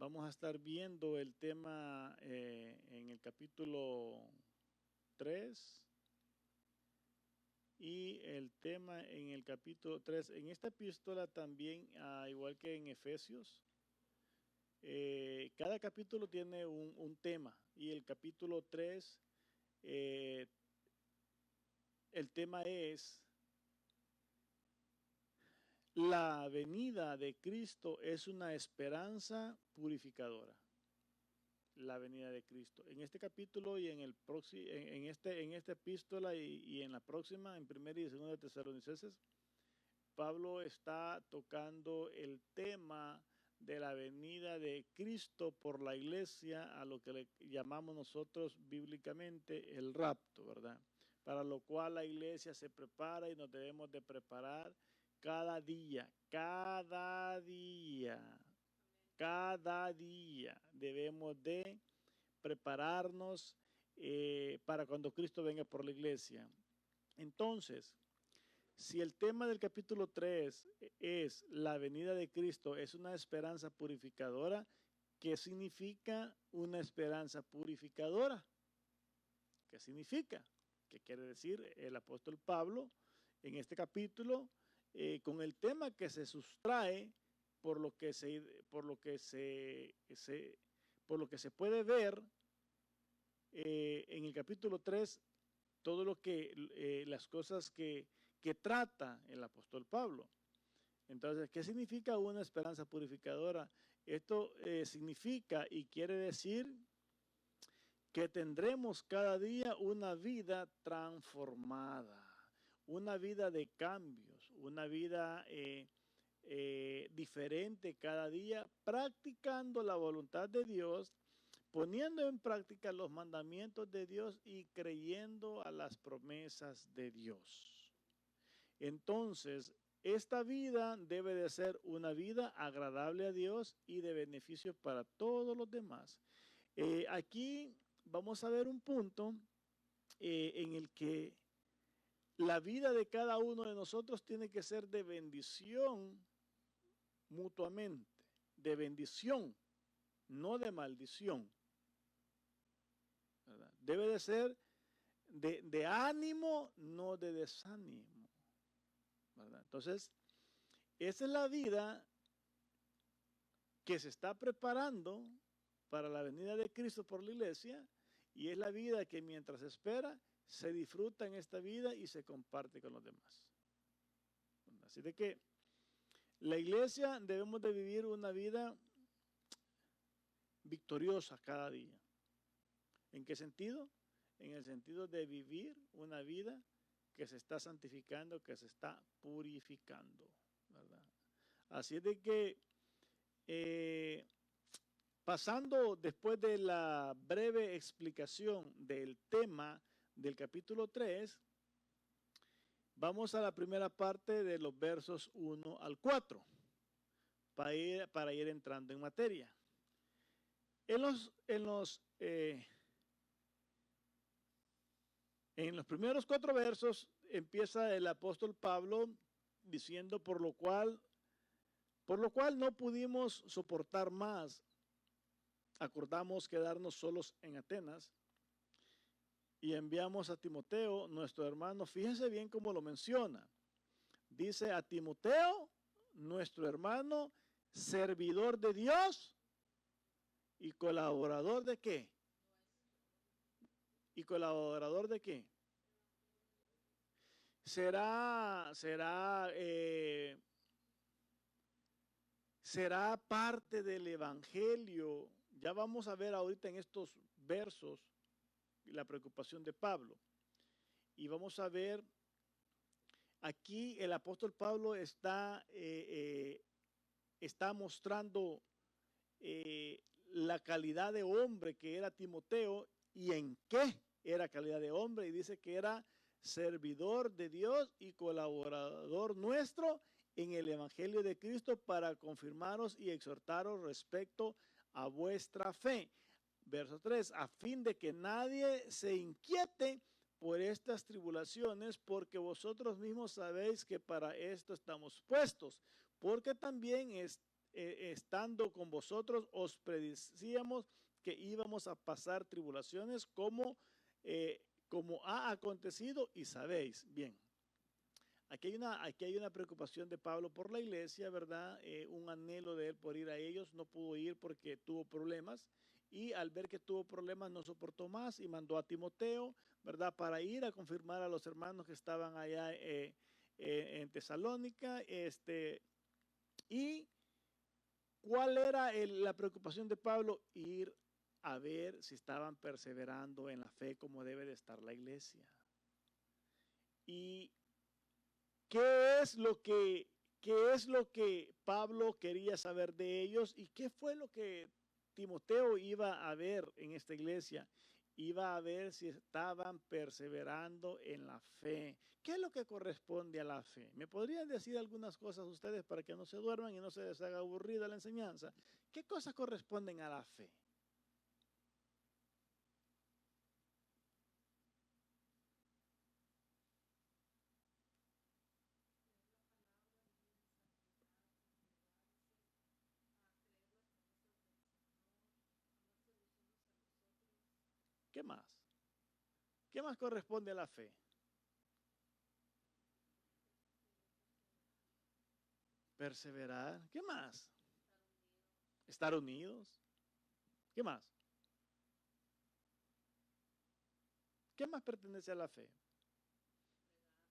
Vamos a estar viendo el tema en el capítulo 3 y el tema en el capítulo 3. En esta epístola también, igual que en Efesios, cada capítulo tiene un tema y el capítulo 3, el tema es la venida de Cristo es una esperanza purificadora. La venida de Cristo. En este capítulo y en el próximo, en esta epístola y en la próxima, en 1 y 2 de Tesalonicenses, Pablo está tocando el tema de la venida de Cristo por la iglesia, a lo que le llamamos nosotros bíblicamente el rapto, ¿verdad? Para lo cual la iglesia se prepara y nos debemos de preparar cada día debemos de prepararnos para cuando Cristo venga por la iglesia. Entonces, si el tema del capítulo 3 es la venida de Cristo, es una esperanza purificadora, ¿qué significa una esperanza purificadora? ¿Qué significa? ¿Qué quiere decir el apóstol Pablo en este capítulo con el tema que se sustrae por lo que se puede ver en el capítulo 3, todo lo que las cosas que trata el apóstol Pablo? Entonces, ¿qué significa una esperanza purificadora? Esto significa y quiere decir que tendremos cada día una vida transformada, una vida de cambios, una vida diferente cada día, practicando la voluntad de Dios, poniendo en práctica los mandamientos de Dios y creyendo a las promesas de Dios. Entonces, esta vida debe de ser una vida agradable a Dios y de beneficio para todos los demás. Aquí vamos a ver un punto en el que la vida de cada uno de nosotros tiene que ser de bendición mutuamente, de bendición, no de maldición, ¿verdad? Debe de ser de ánimo, no de desánimo, ¿verdad? Entonces, esa es la vida que se está preparando para la venida de Cristo por la iglesia, y es la vida que mientras espera se disfruta en esta vida y se comparte con los demás. Así de que la iglesia debemos de vivir una vida victoriosa cada día. ¿En qué sentido? En el sentido de vivir una vida que se está santificando, que se está purificando, ¿verdad? Así de que pasando después de la breve explicación del tema del capítulo 3, vamos a la primera parte de los versos 1 al 4 para ir entrando en materia. En los primeros 4 versos empieza el apóstol Pablo diciendo por lo cual no pudimos soportar más, acordamos quedarnos solos en Atenas y enviamos a Timoteo, nuestro hermano. Fíjense bien cómo lo menciona. Dice a Timoteo, nuestro hermano, servidor de Dios y colaborador ¿de qué? ¿Y colaborador de qué? Será parte del evangelio. Ya vamos a ver ahorita en estos versos la preocupación de Pablo. Y vamos a ver, aquí el apóstol Pablo está mostrando la calidad de hombre que era Timoteo y en qué era calidad de hombre. Y dice que era servidor de Dios y colaborador nuestro en el evangelio de Cristo para confirmaros y exhortaros respecto a vuestra fe. Verso 3, a fin de que nadie se inquiete por estas tribulaciones, porque vosotros mismos sabéis que para esto estamos puestos, porque también estando con vosotros, os predecíamos que íbamos a pasar tribulaciones como ha acontecido y sabéis. Bien, aquí hay una preocupación de Pablo por la iglesia, ¿verdad? Un anhelo de él por ir a ellos. No pudo ir porque tuvo problemas y al ver que tuvo problemas no soportó más y mandó a Timoteo, ¿verdad? Para ir a confirmar a los hermanos que estaban allá en Tesalónica. ¿Y cuál era la preocupación de Pablo? Ir a ver si estaban perseverando en la fe como debe de estar la iglesia. ¿Y qué es lo que Pablo quería saber de ellos? ¿Y qué fue lo que Timoteo iba a ver en esta iglesia? Iba a ver si estaban perseverando en la fe. ¿Qué es lo que corresponde a la fe? ¿Me podrían decir algunas cosas ustedes para que no se duerman y no se les haga aburrida la enseñanza? ¿Qué cosas corresponden a la fe? ¿Qué más? ¿Qué más corresponde a la fe? Perseverar. ¿Qué más? Estar unidos. ¿Qué más? ¿Qué más pertenece a la fe?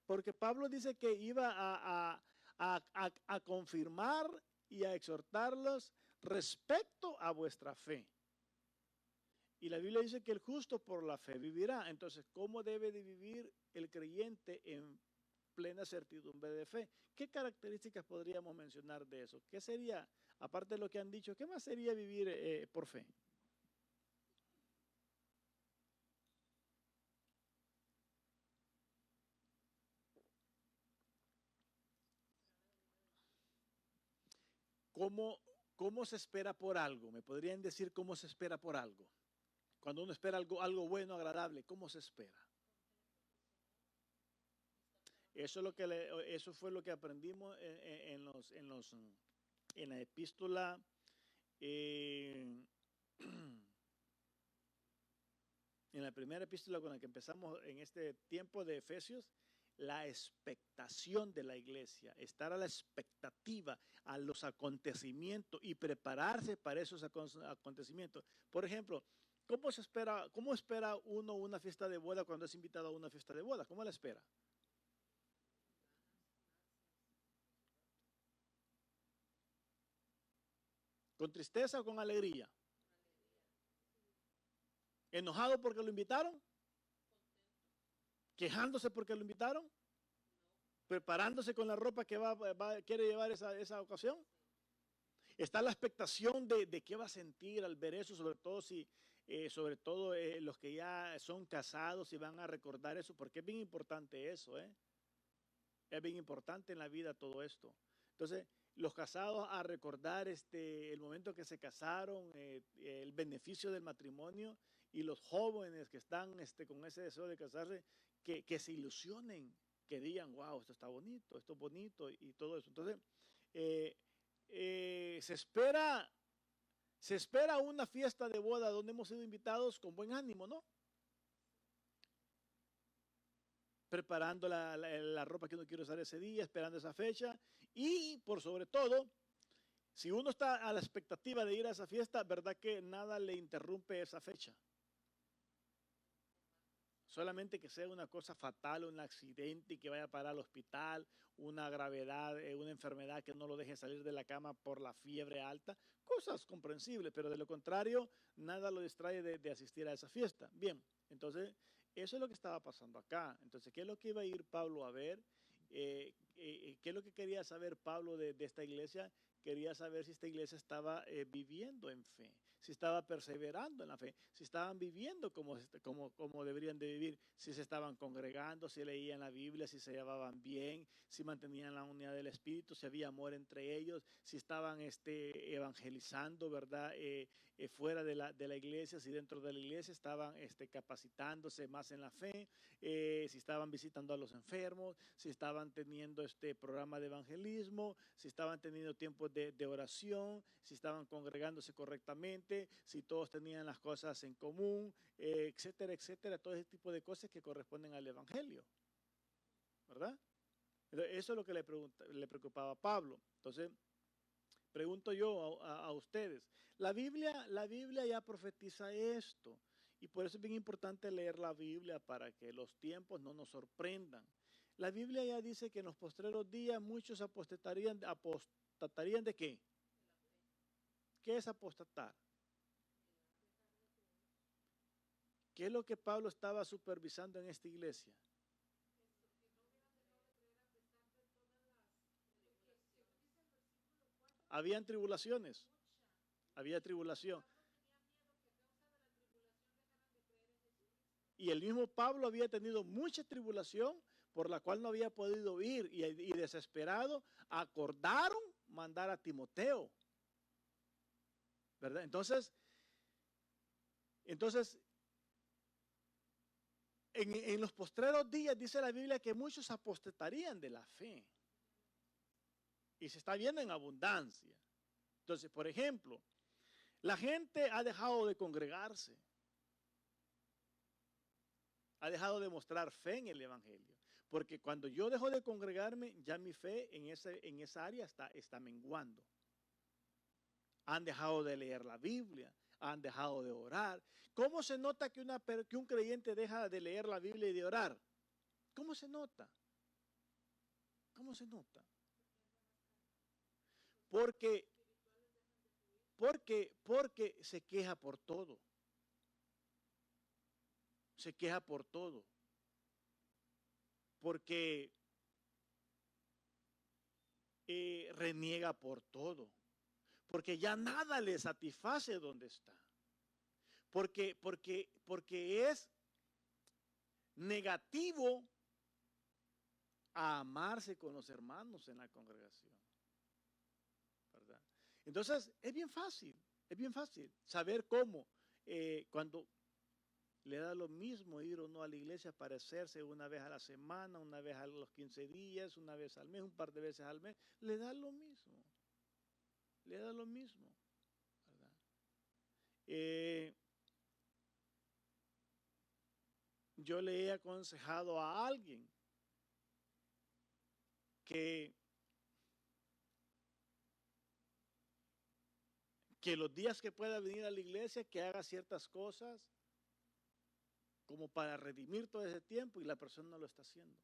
Porque Pablo dice que iba a confirmar y a exhortarlos respecto a vuestra fe. Y la Biblia dice que el justo por la fe vivirá. Entonces, ¿cómo debe de vivir el creyente en plena certidumbre de fe? ¿Qué características podríamos mencionar de eso? ¿Qué sería, aparte de lo que han dicho, qué más sería vivir por fe? ¿Cómo, cómo se espera por algo? ¿Me podrían decir cómo se espera por algo? Cuando uno espera algo bueno, agradable, ¿cómo se espera? Eso fue lo que aprendimos en la epístola, eh, en la primera epístola con la que empezamos en este tiempo de Efesios, la expectación de la iglesia, estar a la expectativa a los acontecimientos y prepararse para esos acontecimientos. Por ejemplo, cómo espera uno una fiesta de boda cuando es invitado a una fiesta de boda? ¿Cómo la espera? ¿Con tristeza o con alegría? ¿Enojado porque lo invitaron? ¿Quejándose porque lo invitaron? ¿Preparándose con la ropa que quiere llevar esa ocasión? Está la expectación de qué va a sentir al ver eso, sobre todo los que ya son casados y van a recordar eso, porque es bien importante eso, ¿eh? Es bien importante en la vida todo esto. Entonces, los casados a recordar el momento que se casaron, el beneficio del matrimonio, y los jóvenes que están con ese deseo de casarse, que se ilusionen, que digan, wow, esto es bonito y todo eso. Entonces, eh, eh, se espera, se espera una fiesta de boda donde hemos sido invitados con buen ánimo, ¿no? Preparando la ropa que uno quiere usar ese día, esperando esa fecha y por sobre todo, si uno está a la expectativa de ir a esa fiesta, verdad que nada le interrumpe esa fecha. Solamente que sea una cosa fatal, un accidente y que vaya para el hospital, una gravedad, una enfermedad que no lo deje salir de la cama por la fiebre alta, cosas comprensibles, pero de lo contrario, nada lo distrae de asistir a esa fiesta. Bien, entonces, eso es lo que estaba pasando acá. Entonces, ¿qué es lo que iba a ir Pablo a ver? ¿Qué es lo que quería saber Pablo de esta iglesia? Quería saber si esta iglesia estaba viviendo en fe, si estaba perseverando en la fe, si estaban viviendo como deberían de vivir, si se estaban congregando, si leían la Biblia, si se llevaban bien, si mantenían la unidad del Espíritu, si había amor entre ellos, si estaban evangelizando, ¿verdad? Fuera de la iglesia, si dentro de la iglesia estaban capacitándose más en la fe, si estaban visitando a los enfermos, si estaban teniendo programa de evangelismo, si estaban teniendo tiempos de oración, si estaban congregándose correctamente, si todos tenían las cosas en común, etcétera, etcétera, todo ese tipo de cosas que corresponden al evangelio, ¿verdad? Eso es lo que le preocupaba a Pablo. Entonces, pregunto yo a ustedes, la Biblia ya profetiza esto, y por eso es bien importante leer la Biblia para que los tiempos no nos sorprendan. La Biblia ya dice que en los postreros días muchos apostatarían ¿de qué? ¿Qué es apostatar? ¿Qué es lo que Pablo estaba supervisando en esta iglesia? Habían tribulaciones, había tribulación. Y el mismo Pablo había tenido mucha tribulación por la cual no había podido ir y desesperado acordaron mandar a Timoteo, ¿verdad? Entonces en los postreros días dice la Biblia que muchos apostatarían de la fe y se está viendo en abundancia. Entonces, por ejemplo, la gente ha dejado de congregarse, ha dejado de mostrar fe en el evangelio. Porque cuando yo dejo de congregarme, ya mi fe en esa área está menguando. Han dejado de leer la Biblia, han dejado de orar. ¿Cómo se nota que un creyente deja de leer la Biblia y de orar? ¿Cómo se nota? ¿Cómo se nota? Porque se queja por todo. Se queja por todo. Porque reniega por todo. Porque ya nada le satisface donde está. Porque es negativo a amarse con los hermanos en la congregación, ¿verdad? Entonces, es bien fácil saber cómo, cuando le da lo mismo ir o no a la iglesia, aparecerse una vez a la semana, una vez a los 15 días, una vez al mes, un par de veces al mes, le da lo mismo, ¿verdad? Yo le he aconsejado a alguien que los días que pueda venir a la iglesia, que haga ciertas cosas como para redimir todo ese tiempo, y la persona no lo está haciendo.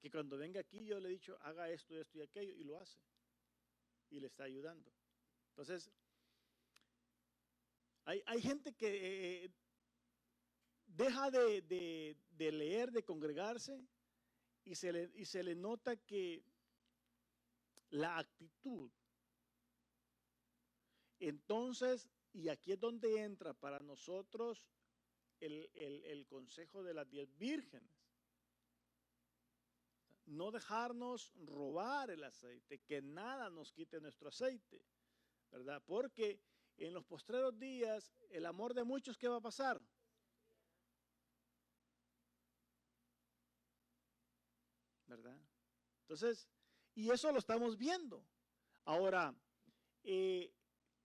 Que cuando venga aquí yo le he dicho, haga esto, esto y aquello, y lo hace. Y le está ayudando. Entonces, hay gente que deja de leer, de congregarse, y se le nota que la actitud. Entonces, y aquí es donde entra para nosotros el consejo de las 10 vírgenes. No dejarnos robar el aceite, que nada nos quite nuestro aceite, ¿verdad? Porque en los postreros días, el amor de muchos, ¿qué va a pasar? ¿Verdad? Entonces, y eso lo estamos viendo. Ahora,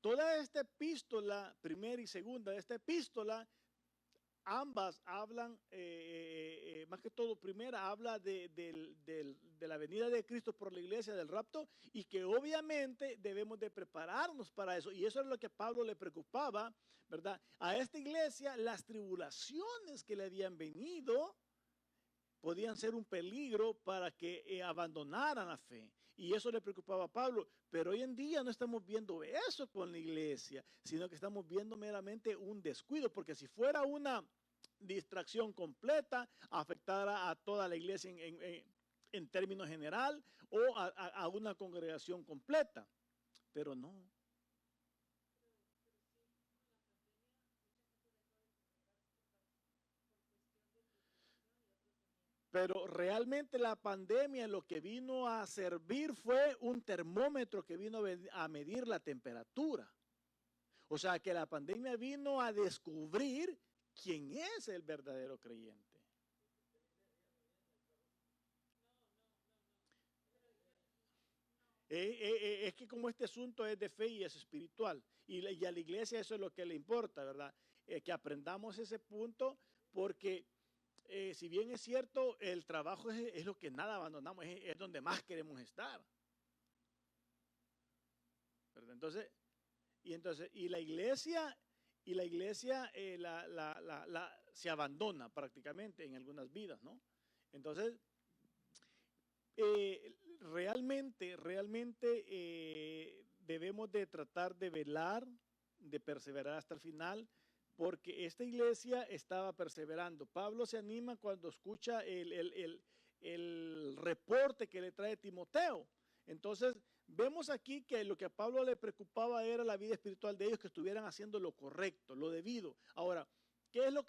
toda esta epístola, primera y segunda, esta epístola, ambas hablan, más que todo, primera habla de la venida de Cristo por la iglesia, del rapto, y que obviamente debemos de prepararnos para eso. Y eso es lo que a Pablo le preocupaba, ¿verdad? A esta iglesia, las tribulaciones que le habían venido podían ser un peligro para que abandonaran la fe. Y eso le preocupaba a Pablo. Pero hoy en día no estamos viendo eso con la iglesia, sino que estamos viendo meramente un descuido, porque si fuera una distracción completa, afectara a toda la iglesia en términos general, o a una congregación completa. Pero no. Pero realmente la pandemia lo que vino a servir fue un termómetro que vino a medir la temperatura. O sea que la pandemia vino a descubrir quién es el verdadero creyente. Es que como este asunto es de fe y es espiritual, y a la iglesia eso es lo que le importa, ¿verdad? Que aprendamos ese punto, porque si bien es cierto, el trabajo es lo que nada abandonamos, es donde más queremos estar, ¿verdad? Y la iglesia se abandona prácticamente en algunas vidas, ¿no? Entonces, realmente debemos de tratar de velar, de perseverar hasta el final, porque esta iglesia estaba perseverando. Pablo se anima cuando escucha el reporte que le trae Timoteo. Entonces, vemos aquí que lo que a Pablo le preocupaba era la vida espiritual de ellos, que estuvieran haciendo lo correcto, lo debido. Ahora, ¿qué es lo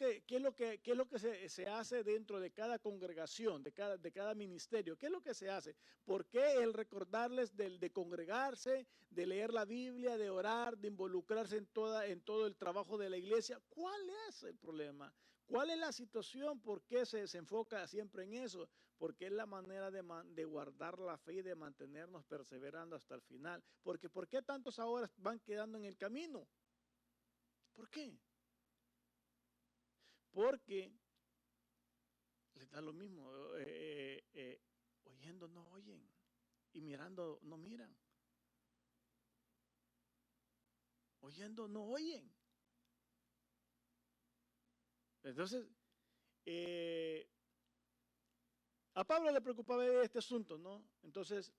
que se hace dentro de cada congregación, de cada ministerio? ¿Qué es lo que se hace? ¿Por qué el recordarles de congregarse, de leer la Biblia, de orar, de involucrarse en todo el trabajo de la iglesia? ¿Cuál es el problema? ¿Cuál es la situación? ¿Por qué se enfoca siempre en eso? Porque es la manera de guardar la fe y de mantenernos perseverando hasta el final. Porque ¿por qué tantos ahora van quedando en el camino? ¿Por qué? Porque les da lo mismo, oyendo no oyen y mirando no miran, oyendo no oyen. Entonces, a Pablo le preocupaba este asunto, ¿no? Entonces,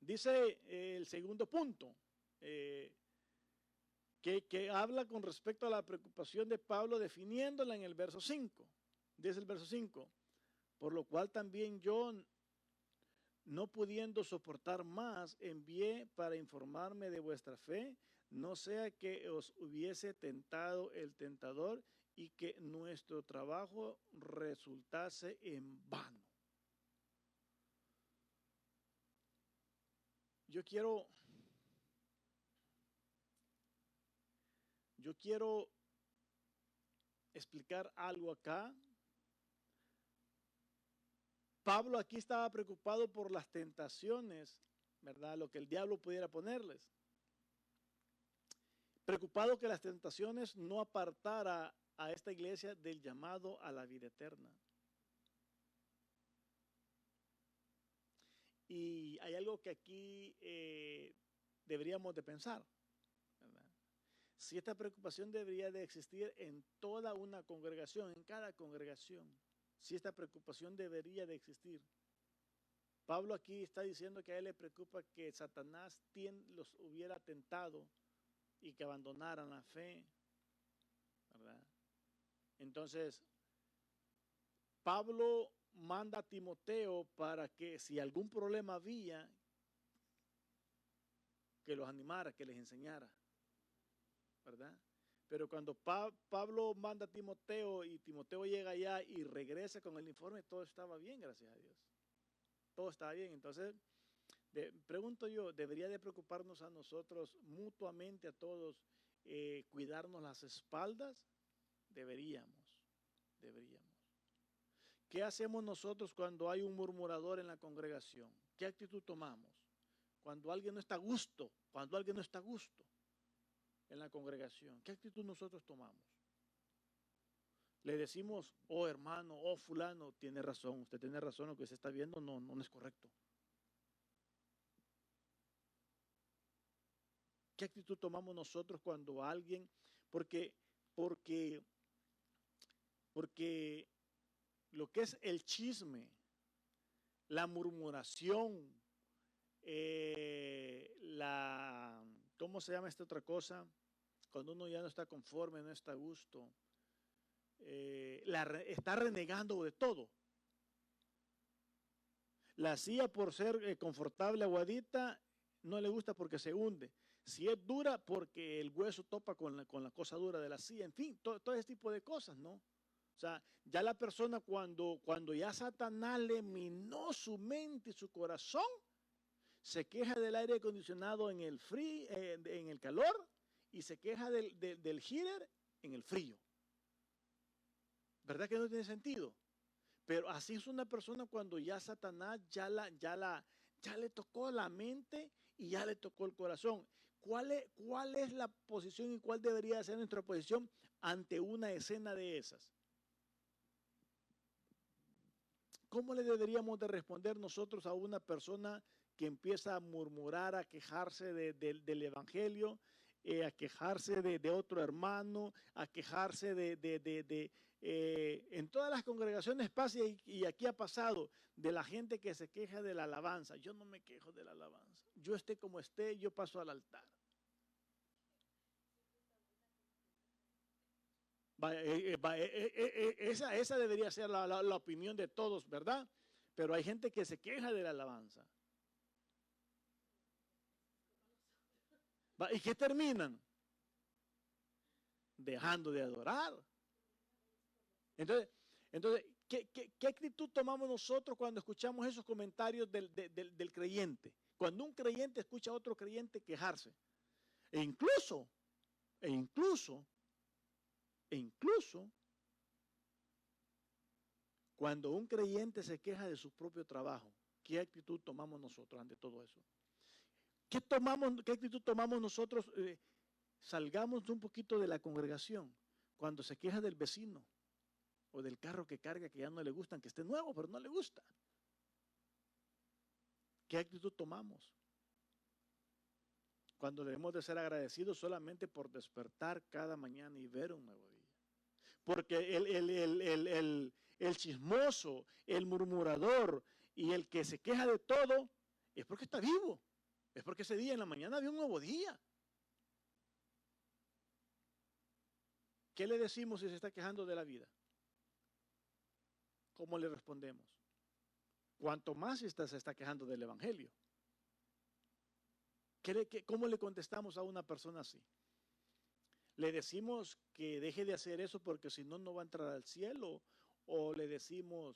dice el segundo punto, que habla con respecto a la preocupación de Pablo definiéndola en el verso 5. Dice el verso 5, por lo cual también yo, no pudiendo soportar más, envié para informarme de vuestra fe, no sea que os hubiese tentado el tentador y que nuestro trabajo resultase en vano. Yo quiero explicar algo acá. Pablo aquí estaba preocupado por las tentaciones, ¿verdad? Lo que el diablo pudiera ponerles. Preocupado que las tentaciones no apartara a esta iglesia del llamado a la vida eterna. Y hay algo que aquí deberíamos de pensar, ¿verdad? Si esta preocupación debería de existir en toda una congregación, en cada congregación, si esta preocupación debería de existir. Pablo aquí está diciendo que a él le preocupa que Satanás los hubiera tentado y que abandonaran la fe, ¿verdad? Entonces, Pablo manda a Timoteo para que si algún problema había, que los animara, que les enseñara, ¿verdad? Pero cuando Pablo manda a Timoteo y Timoteo llega allá y regresa con el informe, todo estaba bien, gracias a Dios. Todo estaba bien. Entonces, pregunto yo, ¿debería de preocuparnos a nosotros mutuamente, a todos, cuidarnos las espaldas? Deberíamos. ¿Qué hacemos nosotros cuando hay un murmurador en la congregación? ¿Qué actitud tomamos? Cuando alguien no está a gusto, en la congregación, ¿qué actitud nosotros tomamos? Le decimos, oh hermano, oh fulano, tiene razón, usted tiene razón, lo que se está viendo no es correcto. ¿Qué actitud tomamos nosotros cuando alguien, porque lo que es el chisme, la murmuración, ¿cómo se llama esta otra cosa? Cuando uno ya no está conforme, no está a gusto, está renegando de todo. La silla, por ser confortable, aguadita, no le gusta porque se hunde. Si es dura, porque el hueso topa con la cosa dura de la silla. En fin, todo ese tipo de cosas, ¿no? O sea, ya la persona cuando ya Satanás le minó su mente y su corazón, se queja del aire acondicionado en el en el calor, y se queja del heater en el frío. ¿Verdad que no tiene sentido? Pero así es una persona cuando ya Satanás ya Ya le tocó la mente y ya le tocó el corazón. ¿Cuál es la posición y cuál debería ser nuestra posición ante una escena de esas? ¿Cómo le deberíamos de responder nosotros a una persona que empieza a murmurar, a quejarse del Evangelio, a quejarse de otro hermano, a quejarse en todas las congregaciones pasa y aquí ha pasado de la gente que se queja de la alabanza? Yo no me quejo de la alabanza. Yo esté como esté, yo paso al altar. Esa debería ser la opinión de todos, ¿verdad? Pero hay gente que se queja de la alabanza. ¿Y qué terminan? Dejando de adorar. Entonces ¿qué actitud tomamos nosotros cuando escuchamos esos comentarios del creyente? Cuando un creyente escucha a otro creyente quejarse. E incluso, e incluso, e incluso, cuando un creyente se queja de su propio trabajo, ¿qué actitud tomamos nosotros ante todo eso? ¿Qué actitud tomamos nosotros? Salgamos un poquito de la congregación cuando se queja del vecino o del carro que carga que ya no le gustan, que esté nuevo, pero no le gusta. ¿Qué actitud tomamos? Cuando debemos de ser agradecidos solamente por despertar cada mañana y ver un nuevo día. Porque el chismoso, el murmurador y el que se queja de todo es porque está vivo. Es porque ese día en la mañana había un nuevo día. ¿Qué le decimos si se está quejando de la vida? ¿Cómo le respondemos? Cuanto más se está quejando del Evangelio. ¿Cómo le contestamos a una persona así? ¿Le decimos que deje de hacer eso porque si no, no va a entrar al cielo? ¿O le decimos,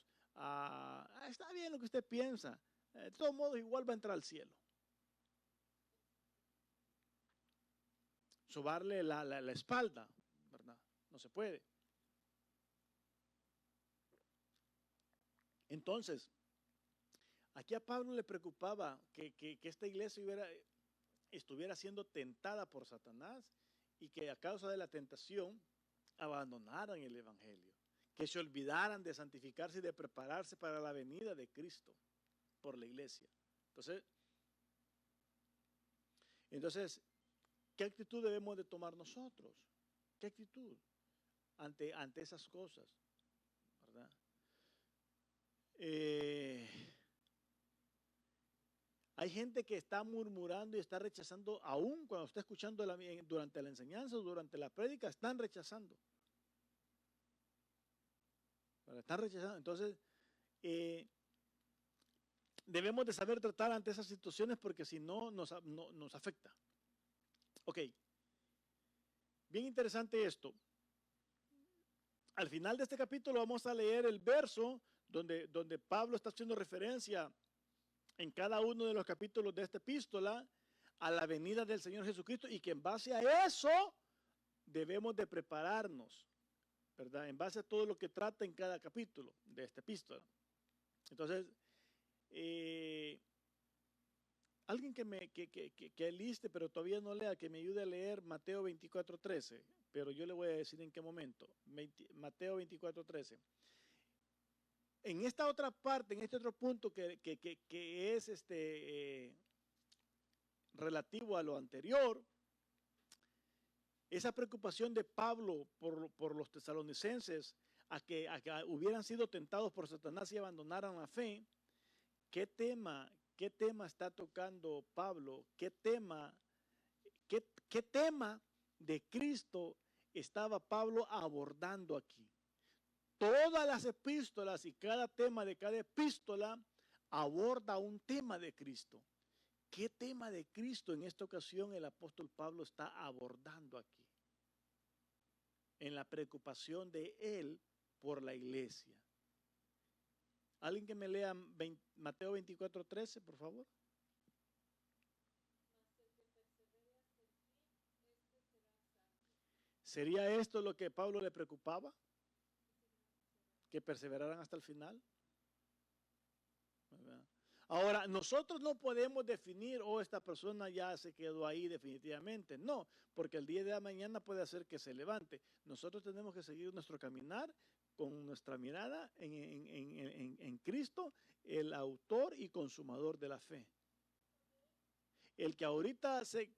está bien lo que usted piensa, de todos modos igual va a entrar al cielo? Sobarle la espalda, ¿verdad? No se puede. Entonces, aquí a Pablo le preocupaba que esta iglesia estuviera siendo tentada por Satanás y que a causa de la tentación abandonaran el Evangelio, que se olvidaran de santificarse y de prepararse para la venida de Cristo por la iglesia. Entonces, ¿qué actitud debemos de tomar nosotros? ¿Qué actitud ante esas cosas? ¿Verdad? Hay gente que está murmurando y está rechazando, aún cuando está escuchando durante la enseñanza o durante la prédica, están rechazando. Están rechazando. Entonces, debemos de saber tratar ante esas situaciones porque si no, nos afecta. Ok. Bien interesante esto. Al final de este capítulo vamos a leer el verso donde Pablo está haciendo referencia en cada uno de los capítulos de esta epístola a la venida del Señor Jesucristo y que en base a eso debemos de prepararnos, ¿verdad? En base a todo lo que trata en cada capítulo de esta epístola. Entonces, alguien que aliste, pero todavía no lea, que me ayude a leer Mateo 24:13, pero yo le voy a decir en qué momento. Mateo 24:13. En esta otra parte, en este otro punto que es relativo a lo anterior, esa preocupación de Pablo por los tesalonicenses a que hubieran sido tentados por Satanás y abandonaran la fe, ¿qué tema está tocando Pablo? ¿Qué tema de Cristo estaba Pablo abordando aquí? Todas las epístolas y cada tema de cada epístola aborda un tema de Cristo. ¿Qué tema de Cristo en esta ocasión el apóstol Pablo está abordando aquí? En la preocupación de él por la iglesia. ¿Alguien que me lea Mateo 24:13, por favor? ¿Sería esto lo que Pablo le preocupaba? ¿Que perseveraran hasta el final? ¿Verdad? Ahora, nosotros no podemos definir, esta persona ya se quedó ahí definitivamente. No, porque el día de la mañana puede hacer que se levante. Nosotros tenemos que seguir nuestro caminar con nuestra mirada en Cristo, el autor y consumador de la fe. El que ahorita se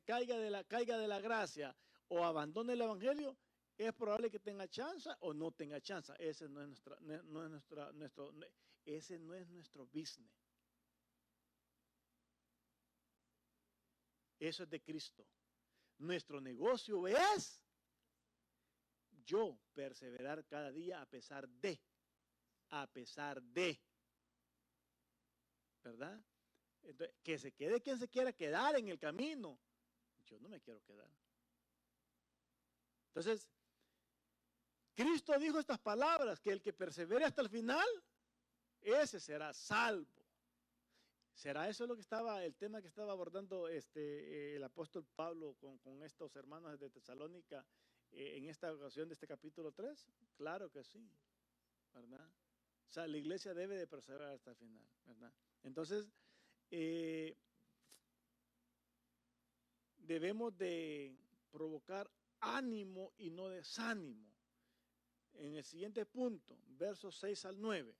caiga de la gracia o abandone el evangelio, es probable que tenga chance o no tenga chance. Ese no es ese no es nuestro business. Eso es de Cristo. Nuestro negocio es yo perseverar cada día a pesar de, ¿verdad? Entonces, que se quede quien se quiera quedar en el camino. Yo no me quiero quedar. Entonces, Cristo dijo estas palabras, que el que persevere hasta el final, ese será salvo. ¿Será eso lo que estaba, el tema que estaba abordando el apóstol Pablo con estos hermanos de Tesalónica en esta ocasión de este capítulo 3? Claro que sí, ¿verdad? O sea, la iglesia debe de perseverar hasta el final, ¿verdad? Entonces, debemos de provocar ánimo y no desánimo. En el siguiente punto, versos 6 al 9.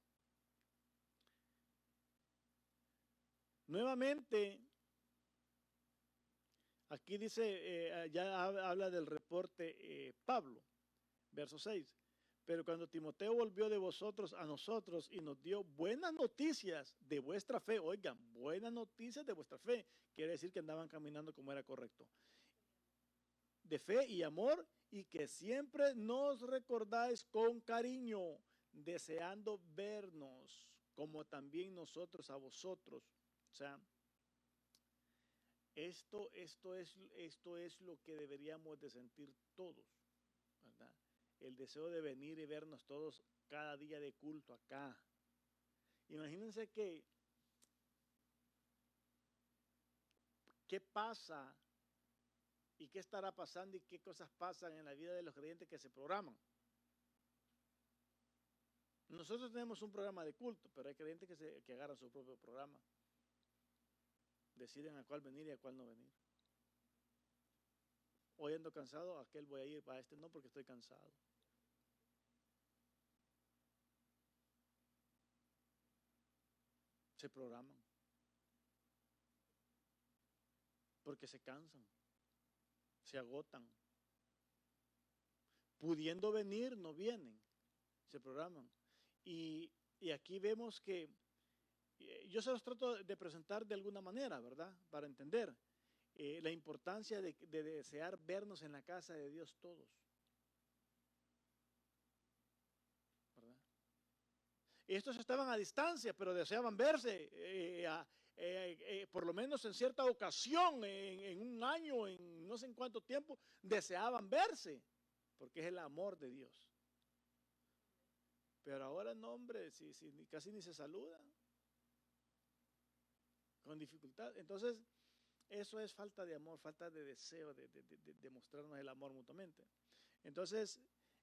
Nuevamente, aquí dice, ya habla del reporte Pablo, verso 6. Pero cuando Timoteo volvió de vosotros a nosotros y nos dio buenas noticias de vuestra fe, oigan, buenas noticias de vuestra fe, quiere decir que andaban caminando como era correcto, de fe y amor, y que siempre nos recordáis con cariño, deseando vernos, como también nosotros a vosotros. O sea, esto es lo que deberíamos de sentir todos, ¿verdad? El deseo de venir y vernos todos cada día de culto acá. Imagínense qué pasa y qué estará pasando y qué cosas pasan en la vida de los creyentes que se programan. Nosotros tenemos un programa de culto, pero hay creyentes que agarran su propio programa. Deciden a cuál venir y a cuál no venir. Hoy ando cansado, a aquel voy a ir, para este no porque estoy cansado. Se programan. Porque se cansan, se agotan. Pudiendo venir, no vienen, se programan. Y aquí vemos que yo se los trato de presentar de alguna manera, ¿verdad? Para entender la importancia de desear vernos en la casa de Dios todos, ¿verdad? Estos estaban a distancia, pero deseaban verse por lo menos en cierta ocasión, en un año, en no sé en cuánto tiempo, deseaban verse, porque es el amor de Dios. Pero ahora no, hombre, casi ni se saluda, con dificultad. Entonces, eso es falta de amor, falta de deseo de mostrarnos el amor mutuamente. Entonces,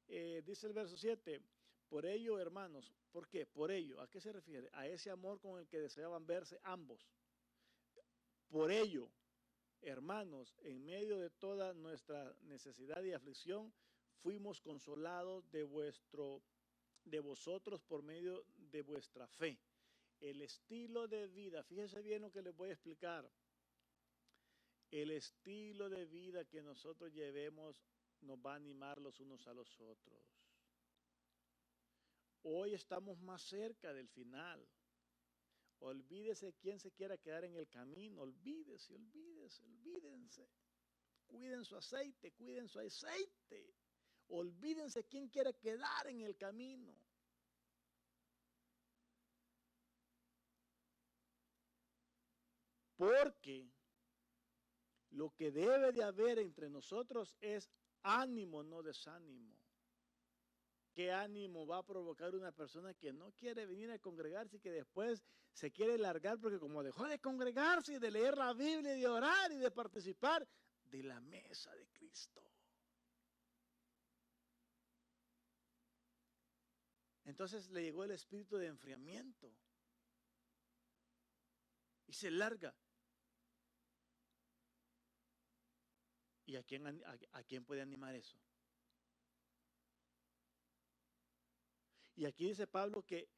dice el verso 7, por ello, hermanos, ¿por qué? Por ello, ¿a qué se refiere? A ese amor con el que deseaban verse ambos. Por ello, hermanos, en medio de toda nuestra necesidad y aflicción, fuimos consolados de vosotros por medio de vuestra fe. El estilo de vida, fíjense bien lo que les voy a explicar. El estilo de vida que nosotros llevemos nos va a animar los unos a los otros. Hoy estamos más cerca del final. Olvídese quién se quiera quedar en el camino. Olvídese. Cuiden su aceite, cuiden su aceite. Olvídense quién quiera quedar en el camino. Porque lo que debe de haber entre nosotros es ánimo, no desánimo. ¿Qué ánimo va a provocar una persona que no quiere venir a congregarse y que después se quiere largar porque como dejó de congregarse y de leer la Biblia y de orar y de participar de la mesa de Cristo? Entonces le llegó el espíritu de enfriamiento. y se larga. ¿Y a quién puede animar eso? Y aquí dice Pablo que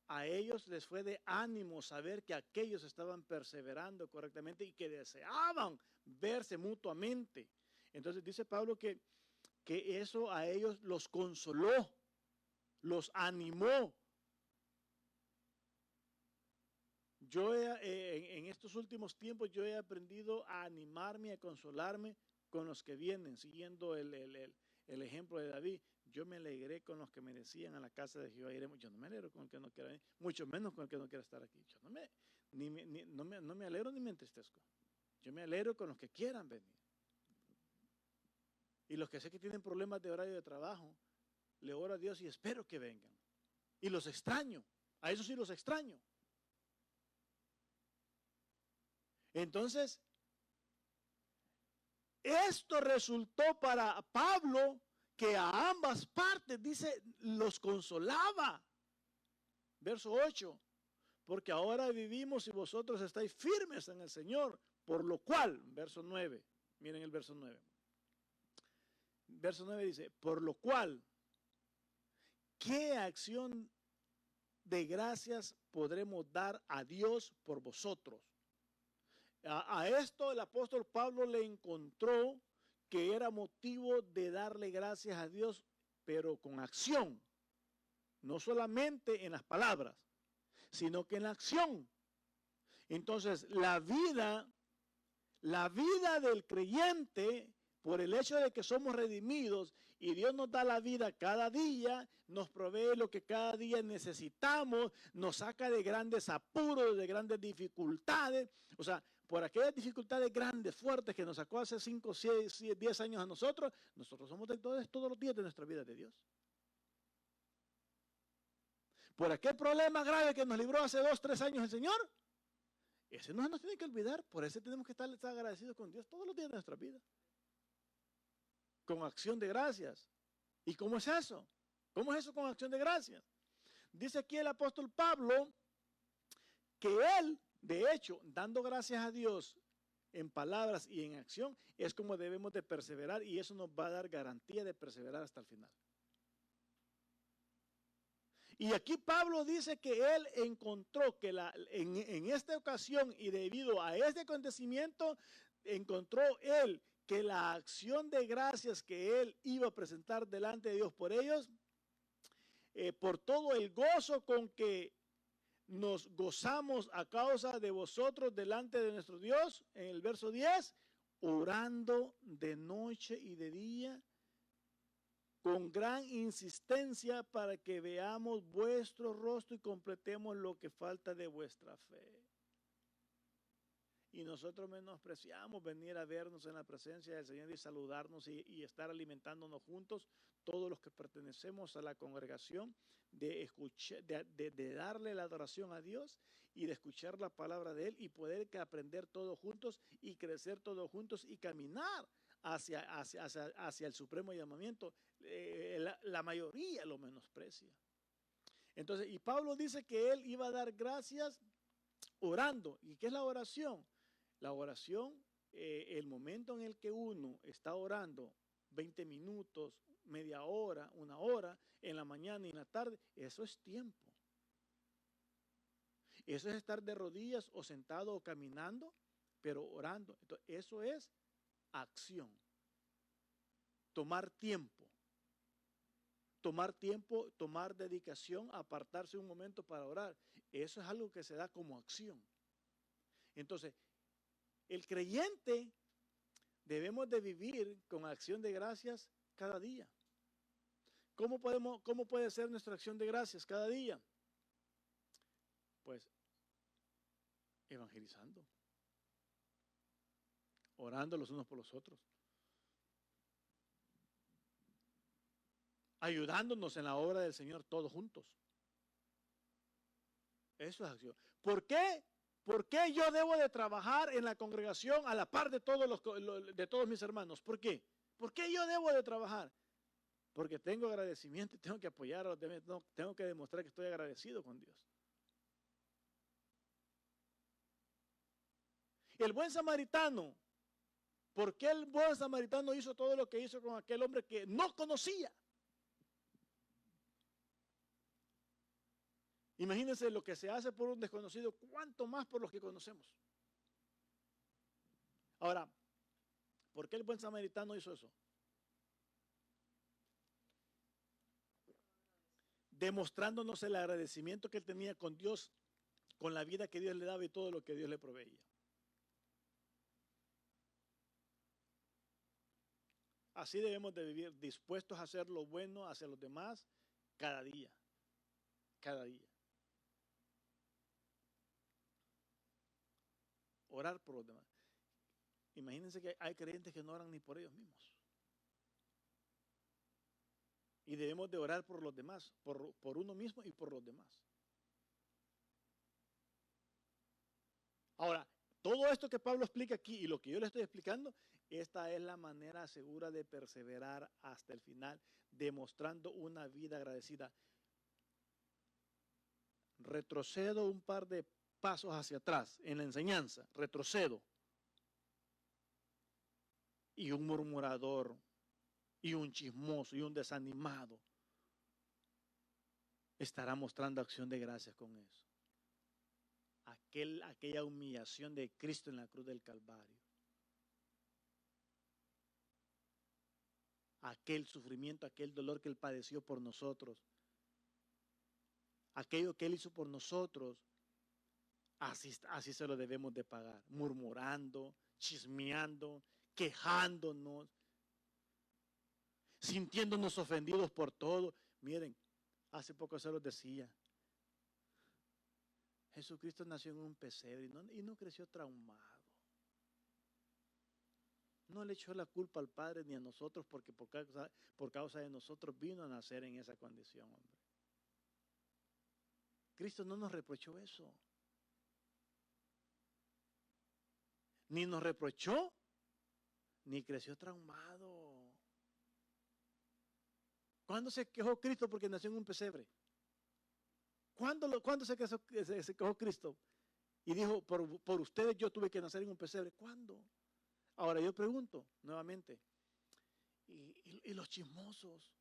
a ellos les fue de ánimo saber que aquellos estaban perseverando correctamente y que deseaban verse mutuamente. Entonces dice Pablo que eso a ellos los consoló, los animó. Yo en estos últimos tiempos yo he aprendido a animarme, a consolarme con los que vienen, siguiendo el ejemplo de David. Yo me alegré con los que me decían a la casa de Jehová iremos. Yo no me alegro con el que no quiera venir, mucho menos con el que no quiera estar aquí. Yo no me alegro ni me entristezco. Yo me alegro con los que quieran venir. Y los que sé que tienen problemas de horario de trabajo, le oro a Dios y espero que vengan. Y los extraño, a esos sí los extraño. Entonces, esto resultó para Pablo que a ambas partes, dice, los consolaba. Verso 8, porque ahora vivimos y vosotros estáis firmes en el Señor, por lo cual, verso 9, miren el verso 9. Verso 9 dice, por lo cual, ¿qué acción de gracias podremos dar a Dios por vosotros? A esto el apóstol Pablo le encontró que era motivo de darle gracias a Dios, pero con acción. No solamente en las palabras, sino que en la acción. Entonces, la vida del creyente, por el hecho de que somos redimidos y Dios nos da la vida cada día, nos provee lo que cada día necesitamos, nos saca de grandes apuros, de grandes dificultades, o sea, por aquellas dificultades grandes, fuertes que nos sacó hace 5, 6, 10 años a nosotros somos deudores todos los días de nuestra vida de Dios. Por aquel problema grave que nos libró hace 2, 3 años el Señor, ese no nos tiene que olvidar, por eso tenemos que estar agradecidos con Dios todos los días de nuestra vida. Con acción de gracias. ¿Y cómo es eso? ¿Cómo es eso con acción de gracias? Dice aquí el apóstol Pablo que él, de hecho, dando gracias a Dios en palabras y en acción, es como debemos de perseverar y eso nos va a dar garantía de perseverar hasta el final. Y aquí Pablo dice que él encontró que en esta ocasión y debido a este acontecimiento, encontró él que la acción de gracias que él iba a presentar delante de Dios por ellos, por todo el gozo con que nos gozamos a causa de vosotros delante de nuestro Dios, en el verso 10, orando de noche y de día, con gran insistencia para que veamos vuestro rostro y completemos lo que falta de vuestra fe. Y nosotros menospreciamos venir a vernos en la presencia del Señor y saludarnos y estar alimentándonos juntos, todos los que pertenecemos a la congregación, de darle la adoración a Dios y de escuchar la palabra de Él y poder aprender todos juntos y crecer todos juntos y caminar hacia el supremo llamamiento. La mayoría lo menosprecia. Entonces, y Pablo dice que él iba a dar gracias orando. ¿Y qué es la oración? La oración, el momento en el que uno está orando 20 minutos, media hora, 1 hora, en la mañana y en la tarde, eso es tiempo. Eso es estar de rodillas o sentado o caminando, pero orando. Entonces, eso es acción. Tomar tiempo, tomar dedicación, apartarse un momento para orar. Eso es algo que se da como acción. Entonces, el creyente debemos de vivir con acción de gracias cada día. ¿Cómo puede ser nuestra acción de gracias cada día? Pues evangelizando, orando los unos por los otros, ayudándonos en la obra del Señor todos juntos. Eso es acción. ¿Por qué? ¿Por qué yo debo de trabajar en la congregación a la par de todos mis hermanos? ¿Por qué? ¿Por qué yo debo de trabajar? Porque tengo agradecimiento y tengo que apoyar a los demás, tengo que demostrar que estoy agradecido con Dios. El buen samaritano, ¿por qué el buen samaritano hizo todo lo que hizo con aquel hombre que no conocía? Imagínense lo que se hace por un desconocido, cuánto más por los que conocemos. Ahora, ¿por qué el buen samaritano hizo eso? Demostrándonos el agradecimiento que él tenía con Dios, con la vida que Dios le daba y todo lo que Dios le proveía. Así debemos de vivir, dispuestos a hacer lo bueno hacia los demás cada día, cada día. Orar por los demás. Imagínense que hay creyentes que no oran ni por ellos mismos. Y debemos de orar por los demás, por uno mismo y por los demás. Ahora, todo esto que Pablo explica aquí y lo que yo le estoy explicando, esta es la manera segura de perseverar hasta el final, demostrando una vida agradecida. Retrocedo un par de pasos hacia atrás en la enseñanza, retrocedo. Y un murmurador, y un chismoso, y un desanimado, estará mostrando acción de gracias con eso. Aquella humillación de Cristo en la cruz del Calvario. Aquel sufrimiento, aquel dolor que Él padeció por nosotros. Aquello que Él hizo por nosotros, así se lo debemos de pagar. Murmurando, chismeando, quejándonos, sintiéndonos ofendidos por todo. Miren, hace poco se los decía. Jesucristo nació en un pesebre y no creció traumado. No le echó la culpa al Padre ni a nosotros porque por causa de nosotros vino a nacer en esa condición, hombre. Cristo no nos reprochó eso. Ni nos reprochó, ni creció traumado. ¿Cuándo se quejó Cristo porque nació en un pesebre? ¿Cuándo se quejó Cristo? Y dijo, por ustedes yo tuve que nacer en un pesebre. ¿Cuándo? Ahora yo pregunto nuevamente, ¿y los chismosos?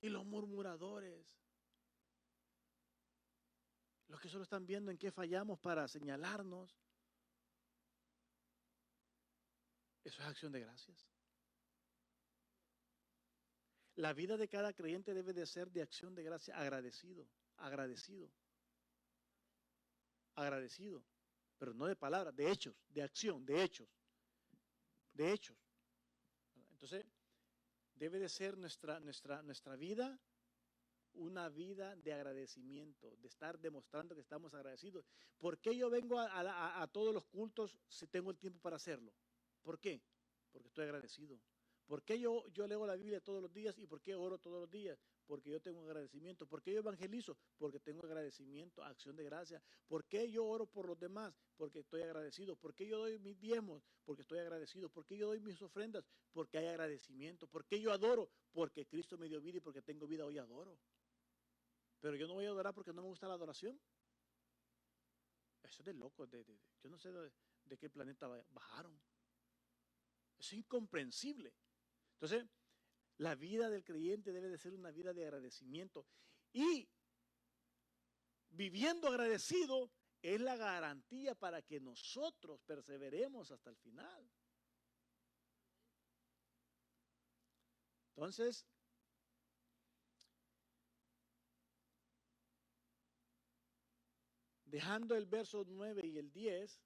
¿Y los murmuradores? Los que solo están viendo en qué fallamos para señalarnos. Eso es acción de gracias. La vida de cada creyente debe de ser de acción de gracia, agradecido, pero no de palabras, de hechos, de acción, de hechos. Entonces, debe de ser nuestra vida una vida de agradecimiento, de estar demostrando que estamos agradecidos. ¿Por qué yo vengo a todos los cultos si tengo el tiempo para hacerlo? ¿Por qué? Porque estoy agradecido. ¿Por qué yo leo la Biblia todos los días y por qué oro todos los días? Porque yo tengo agradecimiento. ¿Por qué yo evangelizo? Porque tengo agradecimiento, acción de gracia. ¿Por qué yo oro por los demás? Porque estoy agradecido. ¿Por qué yo doy mis diezmos? Porque estoy agradecido. ¿Por qué yo doy mis ofrendas? Porque hay agradecimiento. ¿Por qué yo adoro? Porque Cristo me dio vida y porque tengo vida hoy adoro. Pero yo no voy a adorar porque no me gusta la adoración. Eso es de loco. Yo no sé de qué planeta bajaron. Es incomprensible. Entonces, la vida del creyente debe de ser una vida de agradecimiento. Y viviendo agradecido es la garantía para que nosotros perseveremos hasta el final. Entonces, dejando el verso 9 y el 10,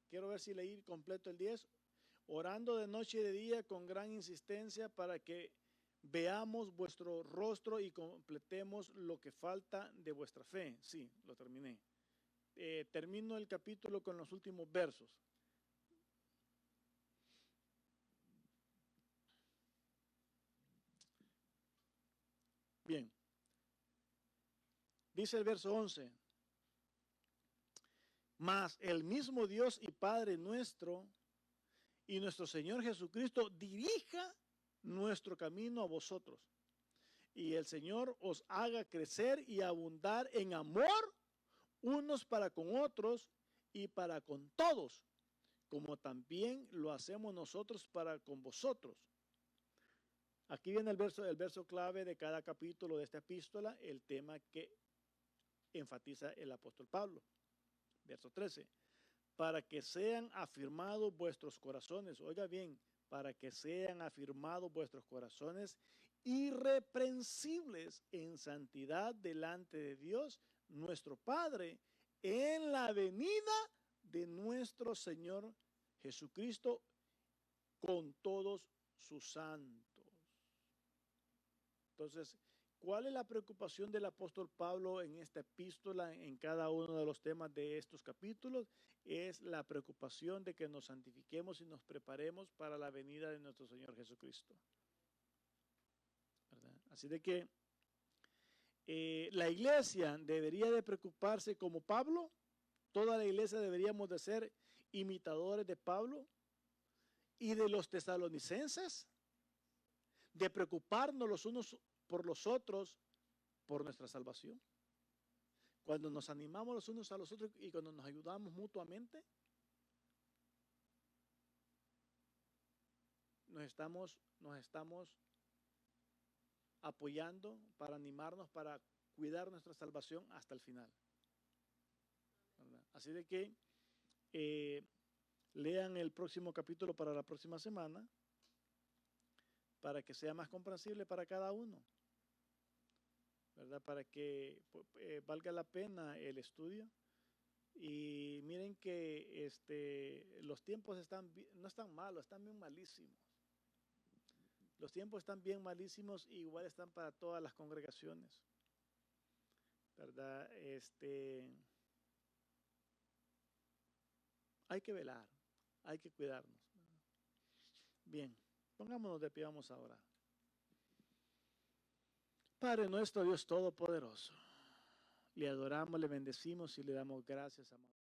quiero ver si leí completo el 10. Orando de noche y de día con gran insistencia para que veamos vuestro rostro y completemos lo que falta de vuestra fe. Sí, lo terminé. Termino el capítulo con los últimos versos. Bien. Dice el verso 11. Mas el mismo Dios y Padre nuestro y nuestro Señor Jesucristo dirija nuestro camino a vosotros. Y el Señor os haga crecer y abundar en amor unos para con otros y para con todos, como también lo hacemos nosotros para con vosotros. Aquí viene el verso clave de cada capítulo de esta epístola, el tema que enfatiza el apóstol Pablo. Verso 13. Para que sean afirmados vuestros corazones, oiga bien, para que sean afirmados vuestros corazones irreprensibles en santidad delante de Dios, nuestro Padre, en la venida de nuestro Señor Jesucristo con todos sus santos. Entonces, ¿cuál es la preocupación del apóstol Pablo en esta epístola, en cada uno de los temas de estos capítulos? Es la preocupación de que nos santifiquemos y nos preparemos para la venida de nuestro Señor Jesucristo. ¿Verdad? Así de que la iglesia debería de preocuparse como Pablo. Toda la iglesia deberíamos de ser imitadores de Pablo y de los tesalonicenses, de preocuparnos los unos por los otros por nuestra salvación. Cuando nos animamos los unos a los otros y cuando nos ayudamos mutuamente, nos estamos apoyando para animarnos, para cuidar nuestra salvación hasta el final. ¿Verdad? Así de que lean el próximo capítulo para la próxima semana para que sea más comprensible para cada uno, ¿verdad? Para que valga la pena el estudio. Y miren que los tiempos no están malos, están bien malísimos. Los tiempos están bien malísimos y igual están para todas las congregaciones, ¿verdad? Hay que velar, hay que cuidarnos. Bien, pongámonos de pie, vamos a orar. Padre nuestro, Dios Todopoderoso, le adoramos, le bendecimos y le damos gracias, amado.